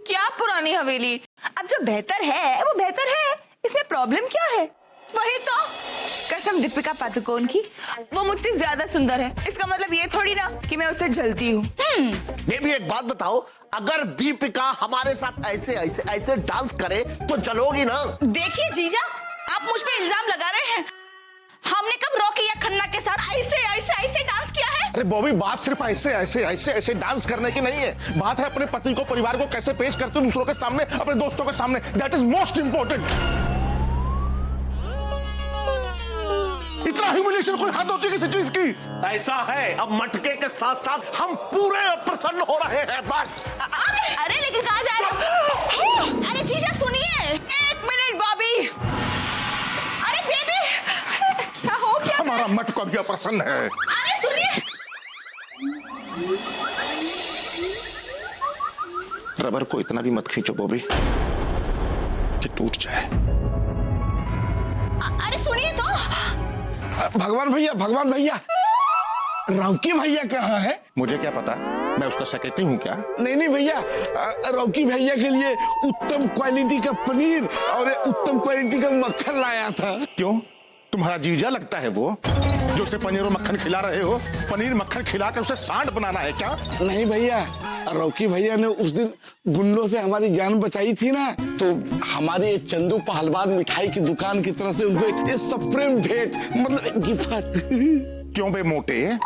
क्या पुरानी हवेली? अब जो बेहतर है वो बेहतर है, इसमें प्रॉब्लम क्या है? वही तो कसम दीपिका पादुकोण की, वो मुझसे ज्यादा सुंदर है, इसका मतलब ये थोड़ी ना कि मैं उससे जलती हूँ। बेबी एक बात बताओ, अगर दीपिका हमारे साथ ऐसे ऐसे ऐसे डांस करे तो चलोगी ना? देखिए जीजा, आप मुझ पे इल्जाम लगा रहे हैं। हमने कब रॉकी या खन्ना के साथ ऐसे ऐसे ऐसे डांस किया है? अरे बॉबी, बात सिर्फ ऐसे ऐसे ऐसे ऐसे डांस करने की नहीं है, बात है अपने पति को, परिवार को कैसे पेश करते हो दूसरों के सामने, अपने दोस्तों के सामने। That is most important. इतना ह्यूमिलिएशन कोई हद होती है किसी चीज की? ऐसा है, अब मटके के साथ साथ हम पूरे प्रसन्न हो रहे हैं बस। अरे लेकिन कहाँ जा रहे हो? अरे जीजा सुनिए, 1 मिनट बॉबी। अरे बेबी, क्या हो गया? हमारा मटका भी प्रसन्न है। अरे सुनिए, रबर को इतना भी मत खींचो बॉबी कि टूट जाए। अरे सुनिए तो। भगवान भैया रॉकी भैया कहाँ है? मुझे क्या पता, मैं उसका सेक्रेटरी हूँ क्या? नहीं भैया, रॉकी भैया के लिए उत्तम क्वालिटी का पनीर और उत्तम क्वालिटी का मक्खन लाया था। क्यों, तुम्हारा जीजा लगता है वो जो उसे पनीर और मक्खन खिला रहे हो? पनीर मक्खन खिलाकर उसे सांड बनाना है क्या? नहीं भैया, रॉकी भैया ने उस दिन गुंडों से हमारी जान बचाई थी ना, तो हमारे चंदू पहलवान मिठाई की दुकान की तरफ से उनको एक सप्रेम भेंट, मतलब एक गिफ्ट। क्यों बे मोटे,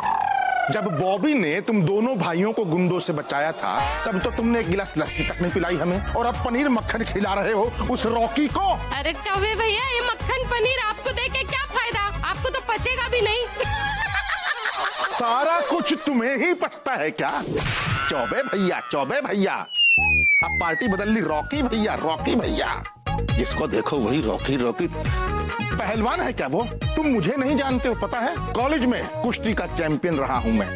जब बॉबी ने तुम दोनों भाइयों को गुंडों से बचाया था तब तो तुमने एक गिलास लस्सी तक नहीं पिलाई हमें, और अब पनीर मक्खन खिला रहे हो उस रॉकी को। अरे चौबे भैया, ये मक्खन पनीर आपको देके क्या फायदा, आपको तो पचेगा भी नहीं। सारा कुछ तुम्हें ही पचता है क्या? चौबे भैया, अब पार्टी बदल ली, रॉकी भैया। जिसको देखो वही रॉकी। पहलवान है क्या वो? तुम मुझे नहीं जानते हो, पता है कॉलेज में कुश्ती का चैंपियन रहा हूं मैं।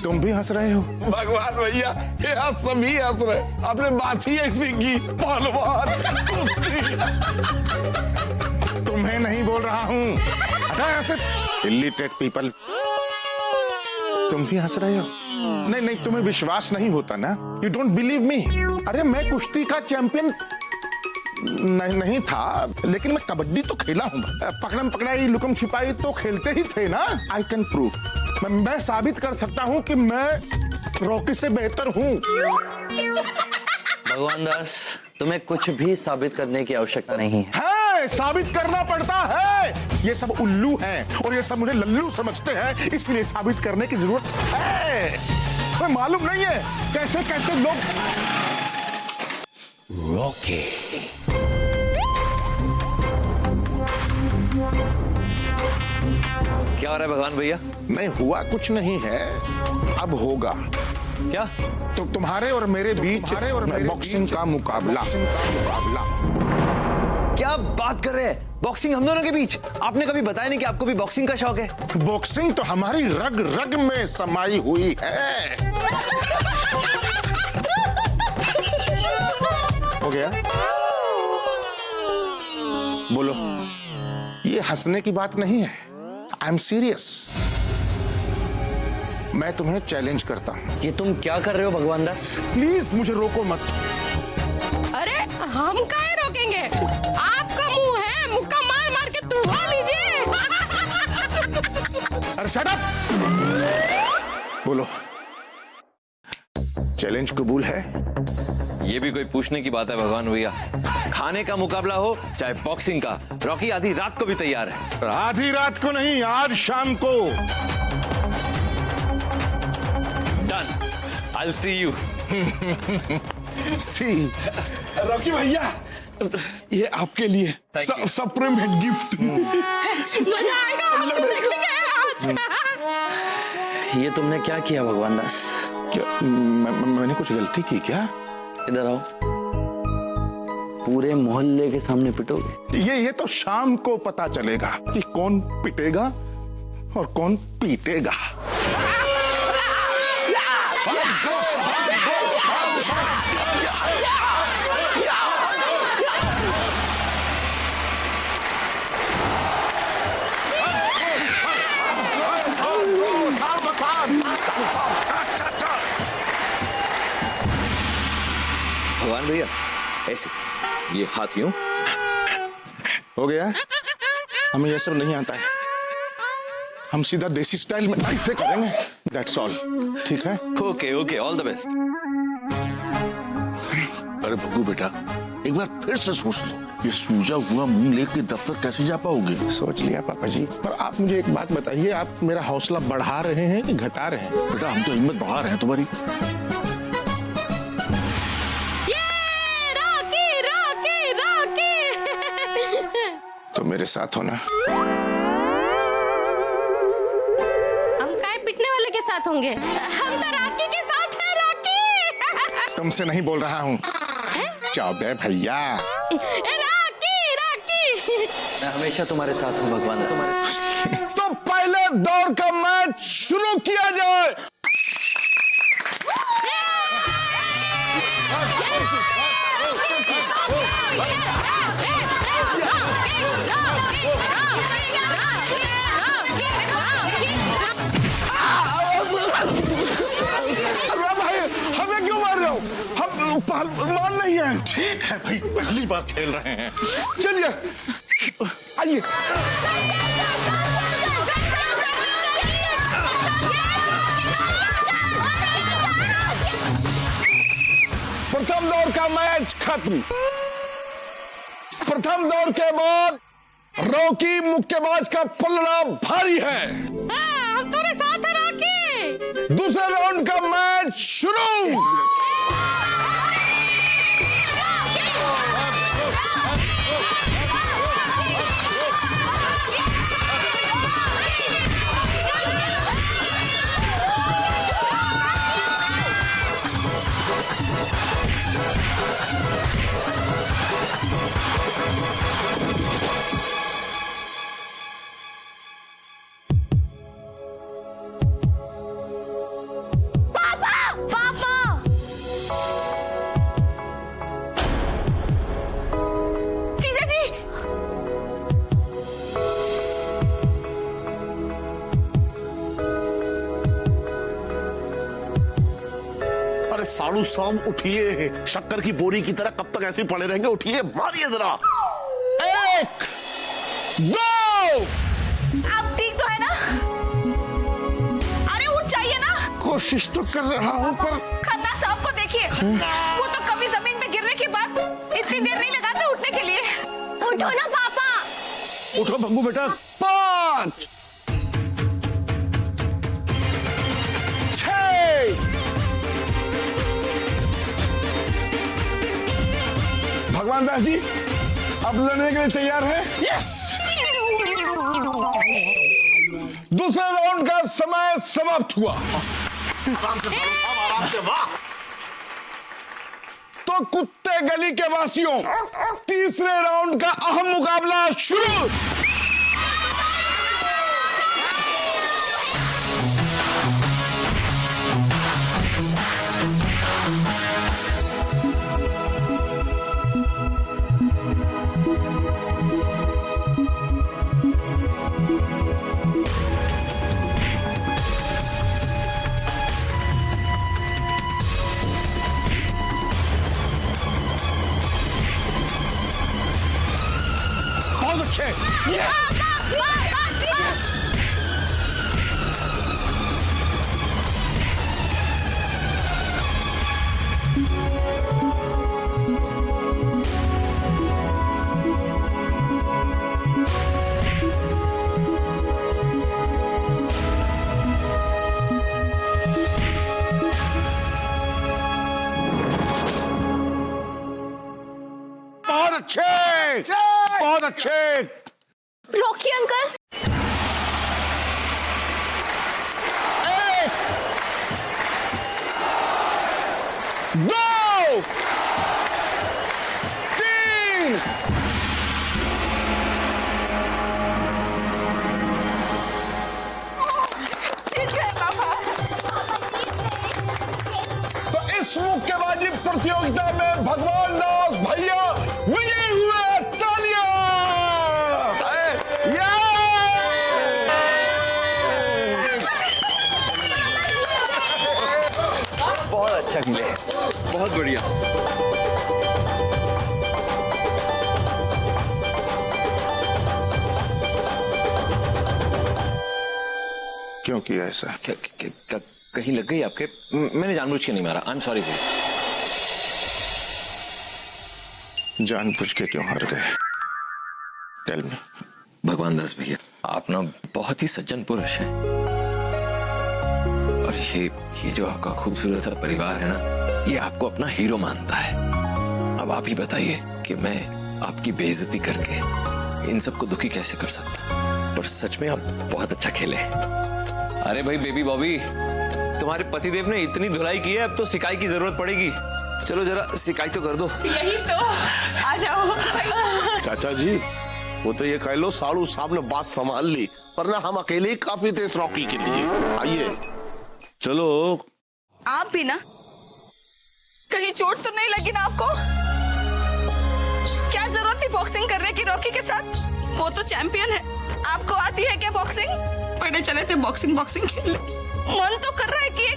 तुम भी हंस रहे हो? भगवान भैया, यहाँ सभी हंस रहे, आपने बात ही ऐसी की। पहलवान तुम्हें नहीं बोल रहा हूँ, हटा यहाँ से, इलिटरेट पीपल। तुम भी हंस रहे हो? नहीं, तुम्हें विश्वास नहीं होता ना, यू डोंट बिलीव मी। अरे मैं कुश्ती का चैंपियन नहीं था, लेकिन मैं कबड्डी तो खेला हूँ। पकड़म पकड़ाई, लुकम छिपाई तो खेलते ही थे ना। आई कैन प्रूव, मैं साबित कर सकता हूँ कि मैं रॉकी से बेहतर हूँ। भगवान दास, तुम्हें कुछ भी साबित करने की आवश्यकता नहीं है। साबित करना पड़ता है, ये सब उल्लू हैं और ये सब मुझे लल्लू समझते हैं, इसलिए साबित करने की जरूरत है। तुम्हें मालूम नहीं है कैसे कैसे लोग। रॉकी, क्या हो रहा है भगवान भैया? नहीं हुआ कुछ नहीं है, अब होगा। क्या? तो तुम्हारे और मेरे बीच बॉक्सिंग का मुकाबला। क्या बात कर रहे हैं? बॉक्सिंग हम दोनों के बीच? आपने कभी बताया नहीं कि आपको भी बॉक्सिंग का शौक है। बॉक्सिंग तो हमारी रग रग में समाई हुई है। हो गया? बोलो, ये हंसने की बात नहीं है, आई एम सीरियस। मैं तुम्हें चैलेंज करता हूं। ये तुम क्या कर रहे हो भगवान दास? प्लीज मुझे रोको मत। अरे हम काहे रोकेंगे, आपका मुंह है, मुक्का मार मार के तुड़वा लीजिए। अरे शट अप! बोलो, चैलेंज कबूल है? ये भी कोई पूछने की बात है भगवान भैया? खाने का मुकाबला हो चाहे बॉक्सिंग का, रॉकी आधी रात को भी तैयार है। आधी रात को नहीं, आज शाम को। Done, I'll see you. See Rocky भैया, ये आपके लिए सप्रेम भेंट गिफ्ट। मजा आएगा, हम लोग देखेंगे आज। ये तुमने क्या किया भगवान दास? क्या मैंने कुछ गलती की क्या? इधर आओ, पूरे मोहल्ले के सामने पिटोगे? ये तो शाम को पता चलेगा कि कौन पिटेगा और कौन पीटेगा। भगवान भैया ऐसे ये हाथ यूं हो गया? हमें ये सब नहीं आता है, हम सीधा देसी स्टाइल में ऐसे करेंगे, दैट्स ऑल। ठीक है? Okay okay, all the best. अरे भग्गू बेटा, एक बार फिर से सोच लो, ये सूजा हुआ मुंह लेके दफ्तर कैसे जा पाओगे? सोच लिया पापा जी, पर आप मुझे एक बात बताइए, आप मेरा हौसला बढ़ा रहे हैं कि घटा रहे हैं? बेटा हम तो हिम्मत बढ़ा रहे हैं तुम्हारी। Rocky Rocky Rocky. तो मेरे साथ होना। हम काय पिटने वाले के साथ होंगे? हम तो रॉकी के साथ हैं, रॉकी। तुमसे नहीं बोल रहा हूँ, चौबे भैया। Rocky Rocky. मैं हमेशा तुम्हारे साथ हूँ भगवान दास। तो पहले दौर का मैच शुरू किया जाए। अरे भाई, हमें क्यों मार रहे हो? हम पहलवान नहीं है। ठीक है भाई, पहली बार खेल रहे हैं। चलिए आइए। प्रथम दौर का मैच खत्म। प्रथम दौर के बाद रॉकी मुक्केबाज का पलड़ा भारी है। हम तुम्हारे साथ हैं, रॉकी। दूसरे राउंड का मैच शुरू। जीजा जी, अरे सालू साहब उठिए, शक्कर की बोरी की तरह कब तक ऐसे ही पड़े रहेंगे? उठिए, मारिए जरा। एक, दो। आप ठीक तो है ना? अरे उठ जाइए ना। कोशिश तो कर रहा हूँ, पर खन्ना साहब को देखिए, वो तो कभी जमीन में गिरने के बाद इतनी देर नहीं लगाते उठने के लिए। उठो ना पापा। उठो भग्गू बेटा। 5, 6। भगवान दास जी, अब लड़ने के लिए तैयार है? यस। दूसरे राउंड का समय समाप्त हुआ। आराम से सालू साहब, आराम से। वाह। तो कुत्ते गली के वासियों, तीसरे राउंड का अहम मुकाबला शुरू। बहुत अच्छे। यस। बहुत अच्छे, बहुत अच्छे। Rocky uncle. दो, तीन। तो इस मुक्केबाजी प्रतियोगिता में भगवान दास भैया विजयी हुए। तालियां। बहुत अच्छा खेले, बहुत बढ़िया। क्यों किया ऐसा? कहीं लग गई आपके? मैंने जानबूझ के नहीं मारा, आई एम सॉरी भैया। जानबूझ के क्यों हार गए? Tell me. भगवान दास भैया, आप ना बहुत ही सज्जन पुरुष हैं, और ये जो आपका खूबसूरत सा परिवार है ना, ये आपको अपना हीरो मानता है। अब आप ही बताइए कि मैं आपकी बेइज्जती करके इन सबको दुखी कैसे कर सकता। पर सच में आप बहुत अच्छा खेले। अरे भाई बेबी बॉबी, तुम्हारे पतिदेव ने इतनी धुलाई की है, अब तो सिकाई की जरूरत पड़ेगी। चलो जरा सिकाई तो कर दो। यही तो, आ जाओ। चाचा जी, वो तो ये कह लो साड़ू साहब ने बात संभाल ली, वरना हम अकेले ही काफी थे इस रॉकी के लिए। आइए चलो। आप भी ना, कहीं चोट तो नहीं लगी ना आपको? क्या जरूरत थी बॉक्सिंग करने की रॉकी के साथ? वो तो चैंपियन है। आपको आती है क्या बॉक्सिंग? पहले चले थे बॉक्सिंग खेलने। मन तो कर रहा है कि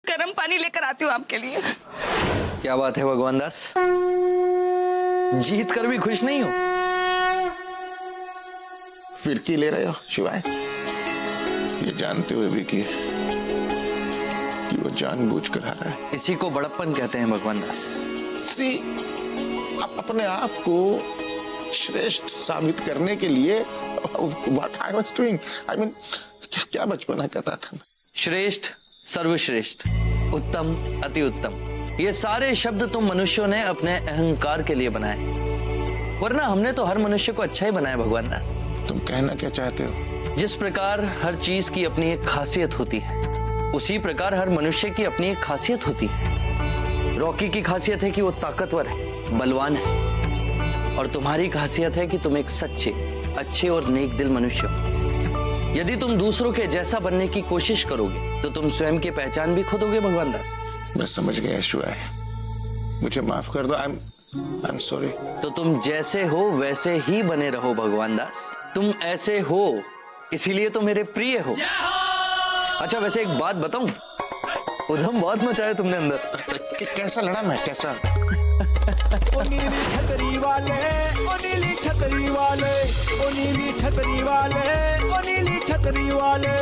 गर्म पानी लेकर आती हूँ आपके लिए। क्या बात है भगवान दास, जीत कर भी खुश नहीं हो? फिरकी ले रहे हो शिवाय, ये जानते हुए भी कि वो जानबूझ कर हारा है। इसी को बड़प्पन कहते हैं भगवान दास। सी, आप अपने आप को श्रेष्ठ साबित करने के लिए what I was doing, I mean, क्या बचपना कर रहा था। श्रेष्ठ, सर्वश्रेष्ठ, उत्तम, अति उत्तम, ये सारे शब्द तुम मनुष्यों ने अपने अहंकार के लिए बनाए, वरना हमने तो हर मनुष्य को अच्छा ही बनाया भगवान दास। तुम कहना क्या चाहते हो? जिस प्रकार हर चीज की अपनी एक खासियत होती है, उसी प्रकार हर मनुष्य की अपनी एक खासियत होती है। रॉकी की खासियत है कि वो ताकतवर है, बलवान है, और तुम्हारी खासियत है कि तुम एक सच्चे, अच्छे और नेक दिल मनुष्य हो। यदि तुम दूसरों के जैसा बनने की कोशिश करोगे तो तुम स्वयं की पहचान भी खोदोगे भगवान दास। मैं समझ गया शिवाय, मुझे माफ कर दो। I am sorry. तो तुम जैसे हो वैसे ही बने रहो भगवान दास। तुम ऐसे हो, इसीलिए तो मेरे प्रिय हो। अच्छा वैसे एक बात बताऊं, उधम बहुत मचाया तुमने अंदर। कैसा लड़ा मैं, कैसा? ओ नीली छतरी वाले, ओ नीली छतरी वाले, ओ नीली छतरी वाले, ओ नीली छतरी वाले।